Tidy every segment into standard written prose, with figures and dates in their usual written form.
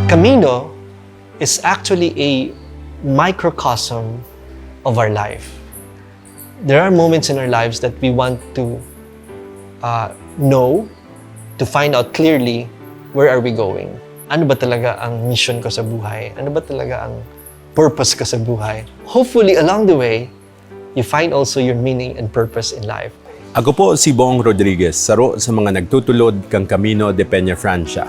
Camino is actually a microcosm of our life. There are moments in our lives that we want to know, to find out clearly, where are we going? Ano ba talaga ang mission ko sa buhay? Ano ba talaga ang purpose ko sa buhay? Hopefully, along the way, you find also your meaning and purpose in life. Ako po si Bong Rodriguez, saro sa mga nagtutulod kang Camino de Peña Francia.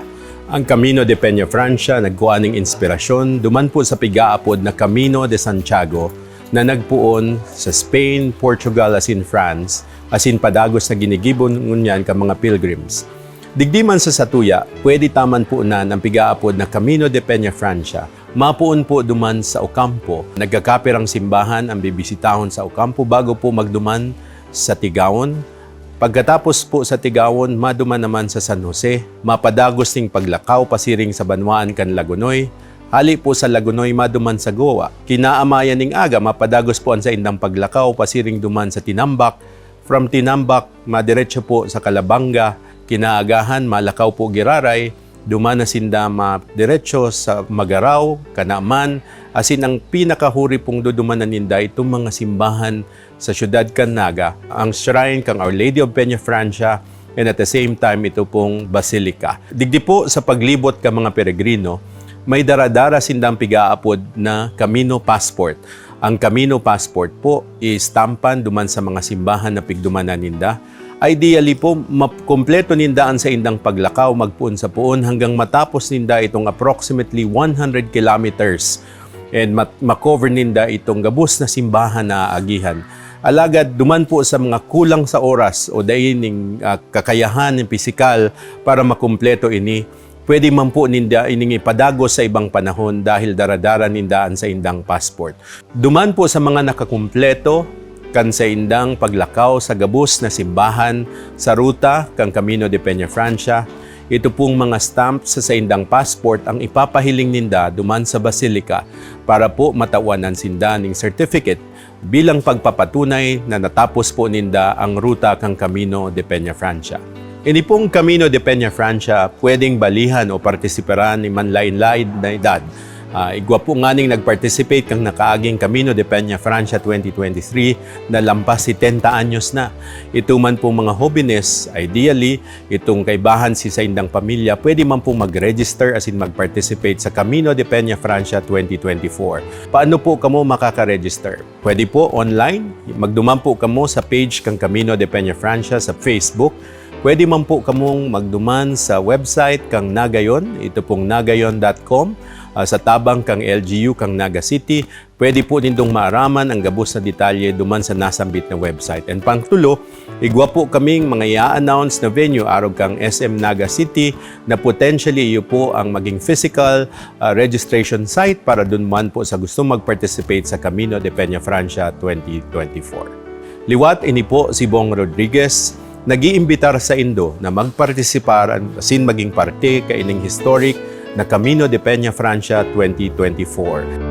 Ang Camino de Peña Francia nagkuha ng inspirasyon duman po sa pigaapod na Camino de Santiago na nagpuon sa Spain, Portugal, as in France, as in padagos na ginigibon ngunyan ka mga pilgrims. Digdi man sa Satuya, pwede taman po na ang pigaapod na Camino de Peña Francia, mapuon po duman sa Ocampo. Nagkakapirang simbahan ang bibisitahon sa Ocampo bago po magduman sa Tigawon. Pagkatapos po sa Tigawon, maduman naman sa San Jose, mapadagos ning paglakaw pasiring sa Banwaan kan Lagunoy. Hali po sa Lagunoy, maduman sa Goa. Kinaamayan ning aga, mapadagos po ang sa indang paglakaw pasiring duman sa Tinambak. From Tinambak, madiretso po sa Calabanga. Kinaagahan, malakaw po Giraray. Duman na sinda madiretso sa Magaraw, Kanaman. Asin ang pinakahuri pong duduman na ninda itong mga simbahan sa siyudad kan Naga, ang shrine kang Our Lady of Peña Francia, and at the same time ito pong Basilica. Digdi po sa paglibot ka mga peregrino, may daradara sindang pigaapod na Camino Passport. Ang Camino Passport po istampan duman sa mga simbahan na pigdumanan ninda. Ideally po, kompleto nindaan sa indang paglakaw, magpuon sa puon hanggang matapos ninda itong approximately 100 kilometers and makover ninda itong gabos na simbahan na agihan. Alagad, duman po sa mga kulang sa oras o daining kakayahan ng pisikal para makumpleto ini, pwede man po ninda ining ipadagos sa ibang panahon dahil daradara nindaan sa indang passport. Duman po sa mga nakakumpleto kan sa indang paglakaw sa gabos na simbahan sa ruta kang Camino de Peña Francia, ito pong mga stamps sa indang passport ang ipapahiling ninda duman sa Basilica para po matawanan sinda ning certificate bilang pagpapatunay na natapos po ninda ang ruta kang Camino de Peña Francia. Ini pong Camino de Peña Francia pwedeng balihan o partisiparan ni manlain-lain na edad. Igwa po nga ning nag-participate kang nakaaging Camino de Peña Francia 2023 na lampas 70 anyos na. Ito man po mga hobbines, ideally, itong kaibahan si sa indang pamilya, pwede man po mag-register as in mag-participate sa Camino de Peña Francia 2024. Paano po kamo makaka-register? Pwede po online, magduman po kamo sa page kang Camino de Peña Francia sa Facebook. Pwede man po kamong magduman sa website kang Nagayon, ito pong nagayon.com. Sa tabang kang LGU kang Naga City, pwede po nindong maaraman ang gabos na detalye duman sa nasambit na website. And pangtulo, igwa po kaming mga i-announce na venue arog kang SM Naga City na potentially iyo po ang maging physical registration site para dun man po sa gusto mag-participate sa Camino de Peña Francia 2024. Liwat, ini po si Bong Rodriguez, nag-iimbitar sa Indo na magpartisipar asin maging parte kaining historic na Camino de Peña Francia 2024.